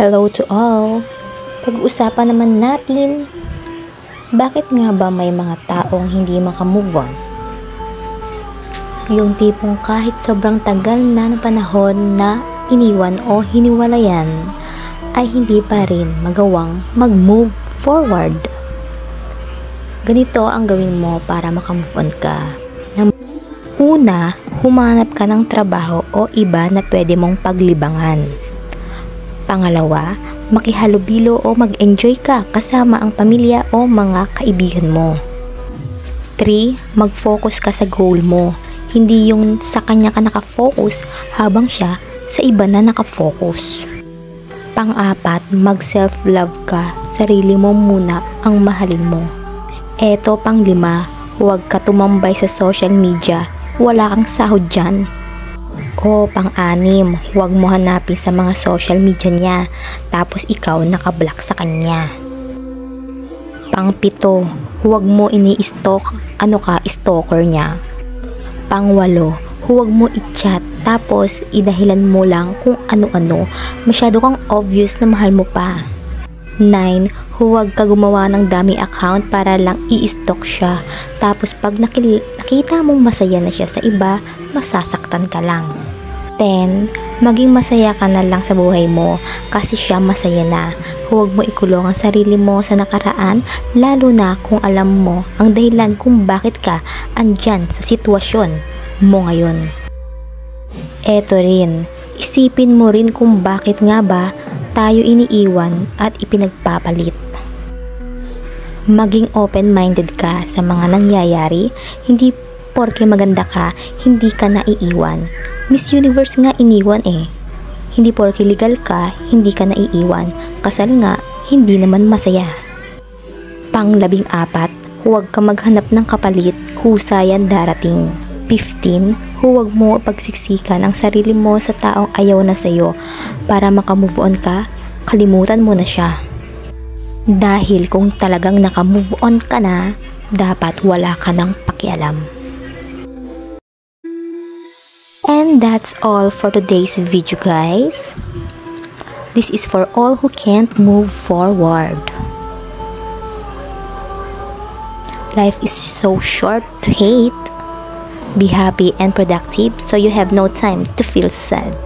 Hello to all! Pag-usapan naman natin, bakit nga ba may mga taong hindi makamove on? Yung tipong kahit sobrang tagal na ng panahon na iniwan o hiniwalayan, ay hindi pa rin magawang mag-move forward. Ganito ang gawin mo para makamove on ka. Una, humanap ka ng trabaho o iba na pwede mong paglibangan. Pangalawa, makihalubilo o mag-enjoy ka kasama ang pamilya o mga kaibigan mo. 3. Mag-focus ka sa goal mo. Hindi yung sa kanya ka nakafocus habang siya sa iba na nakafocus. Pang-apat, mag-self-love ka. Sarili mo muna ang mahalin mo. Eto pang-lima, huwag ka tumambay sa social media. Wala kang sahod dyan. O pang-anim, huwag mo hanapin sa mga social media niya, tapos ikaw nakablock sa kanya. Pang-pito, huwag mo ini-stalk, stalker niya. Pang-walo, huwag mo i-chat, tapos idahilan mo lang kung ano-ano, masyado kang obvious na mahal mo pa. 9. Huwag ka gumawa ng dummy account para lang i-stalk siya, tapos pag nakita mong masaya na siya sa iba, masasaktan ka lang. 10. Maging masaya ka na lang sa buhay mo kasi siya masaya na. Huwag mo ikulong ang sarili mo sa nakaraan, lalo na kung alam mo ang dahilan kung bakit ka andyan sa sitwasyon mo ngayon. Eto rin, isipin mo rin kung bakit nga ba tayo iniiwan at ipinagpapalit. Maging open-minded ka sa mga nangyayari, hindi porke maganda ka, hindi ka naiiwan. Miss Universe nga iniwan eh. Hindi porke legal ka, hindi ka naiiwan. Kasal nga, hindi naman masaya. Pang-14, huwag ka maghanap ng kapalit, kusa yan darating. 15, huwag mo pagsiksikan ang sarili mo sa taong ayaw na sa'yo. Para makamove on ka, kalimutan mo na siya. Dahil kung talagang nakamove on ka na, dapat wala ka ng pakialam. And that's all for today's video, guys. This is for all who can't move forward. Life is so short to hate. Be happy and productive so you have no time to feel sad.